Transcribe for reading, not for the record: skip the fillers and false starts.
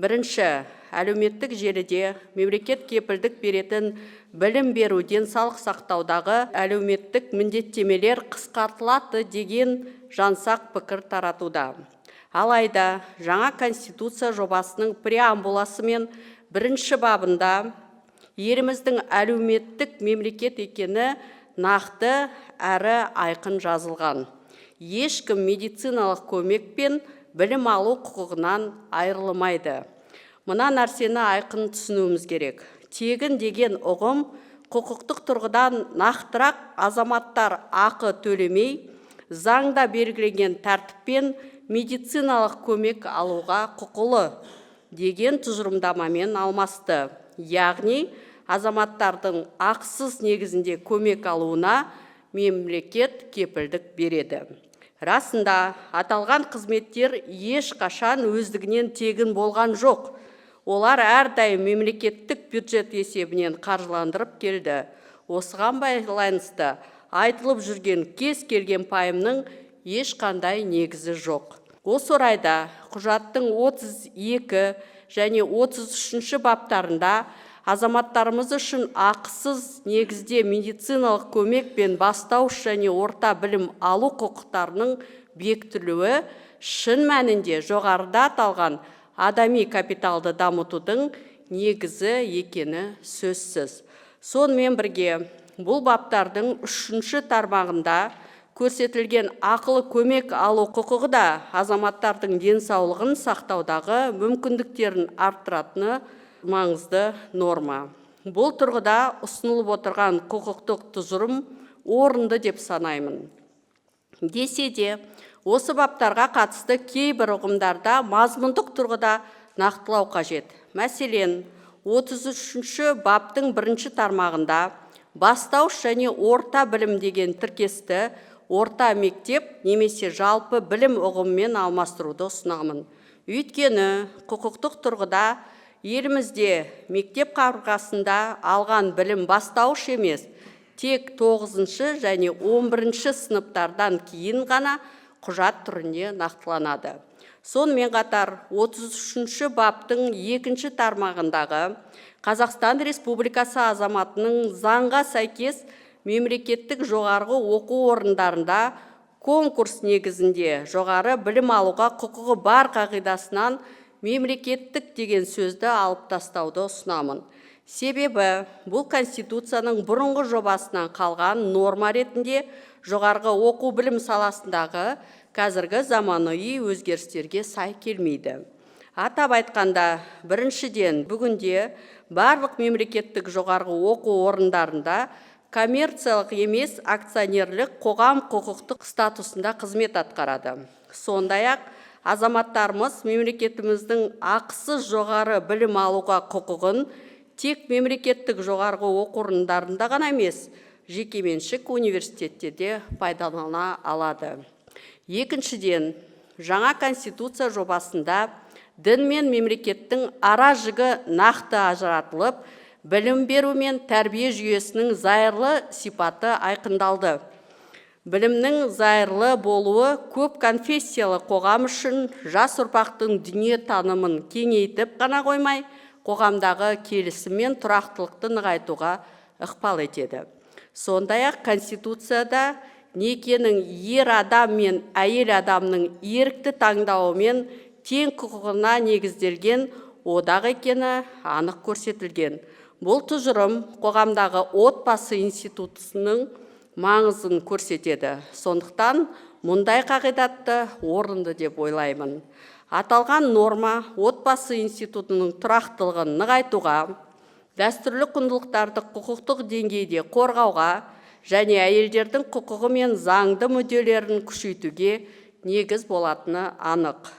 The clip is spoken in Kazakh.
Бірінші, әлеуметтік желіде мемлекет кепілдік беретін білім беру денсаулық сақтаудағы әлеуметтік міндеттемелер қысқартылады деген жансақ пікір таратуда. Алайда, жаңа Конституция жобасының преамбуласы мен бірінші бабында еліміздің әлеуметтік мемлекет екені нақты әрі айқын жазылған. Ешкім медициналық көмек пен білім алу құқығынан айырылмайды. Мына нәрсені айқын түсінуіміз керек. Тегін деген ұғым құқықтық тұрғыдан нақтырақ азаматтар ақы төлемей, заңда белгіленген тәртіппен медициналық көмек алуға құқылы деген тұжырымдамамен алмасты. Яғни, азаматтардың ақысыз негізінде көмек алуына мемлекет кепілдік береді. Расында, аталған қызметтер ешқашан өздігінен тегін болған жоқ. Олар әрдайым мемлекеттік бюджет есебінен қаржыландырып келді. Осыған байланысты айтылып жүрген кез келген пайымның ешқандай негізі жоқ. Осы орайда құжаттың 32 және 33 баптарында азаматтарымыз үшін ақысыз негізде медициналық көмек пен бастауыш және орта білім алу құқықтарының бекітілуі шын мәнінде жоғарыда аталған адами капиталды дамытудың негізі екені сөзсіз. Сонымен бірге, бұл баптардың 3 тармағында көрсетілген ақылы көмек алу құқығы да азаматтардың денсаулығын сақтаудағы мүмкіндіктерін арттыратыны маңызды норма. Бұл тұрғыда ұсынылып отырған құқықтық тұжырым орынды деп санаймын. Десе де, осы баптарға қатысты кейбір ұғымдарда мазмұндық тұрғыда нақтылау қажет. Мәселен, 33 баптың 1 тармағында бастауыш және орта білім деген тіркесті орта мектеп немесе жалпы білім ұғымымен алмастыруды ұсынамын. Өйткені құқықтық тұрғыда елімізде мектеп қабырғасында алған білім бастауыш емес, тек 9 және 11 сыныптардан кейін ғана құжат түрінде нақтыланады. Сонымен қатар 33 баптың 2 тармағындағы Қазақстан Республикасы азаматының заңға сәйкес мемлекеттік жоғарғы оқу орындарында конкурс негізінде жоғары білім алуға құқығы бар қағидасынан мемлекеттік деген сөзді алып тастауды ұсынамын. Себебі, бұл Конституцияның бұрынғы жобасынан қалған норма ретінде жоғарғы оқу білім саласындағы қазіргі заманауи өзгерістерге сай келмейді. Атап айтқанда, біріншіден, бүгінде барлық мемлекеттік жоғарғы оқу орындарында коммерциялық емес акционерлік қоғам құқықтық статусында қызмет атқарады. Сондай-ақ, азаматтарымыз мемлекетіміздің ақысыз жоғары білім алуға құқығын тек мемлекеттік жоғарғы оқу орындарында ғана емес, жекеменшік университеттерде пайдалана алады. Екіншіден, жаңа Конституция жобасында дін мен мемлекеттің ара жігі нақты ажыратылып, білім беру мен тәрбие жүйесінің зайырлы сипаты айқындалды. Білімнің зайырлы болуы көп конфессиялы қоғам үшін жас ұрпақтың дүние танымын кеңейтіп қана қоймай, қоғамдағы келісім мен тұрақтылықты нығайтуға ықпал етеді. Сондай-ақ Конституцияда некенің ер адам мен әйел адамның ерікті таңдауы мен тең құқығына негізделген одақ екені анық көрсетілген. Бұл тұжырым қоғамдағы отбасы институтының маңызын көрсетеді. Сондықтан мұндай қағидатты орынды деп ойлаймын. Аталған норма отбасы институтының тұрақтылығын нығайтуға, дәстүрлі құндылықтарды құқықтық деңгейде қорғауға және әйелдердің құқығы мен заңды мүдделерін күшейтуге негіз болатыны анық.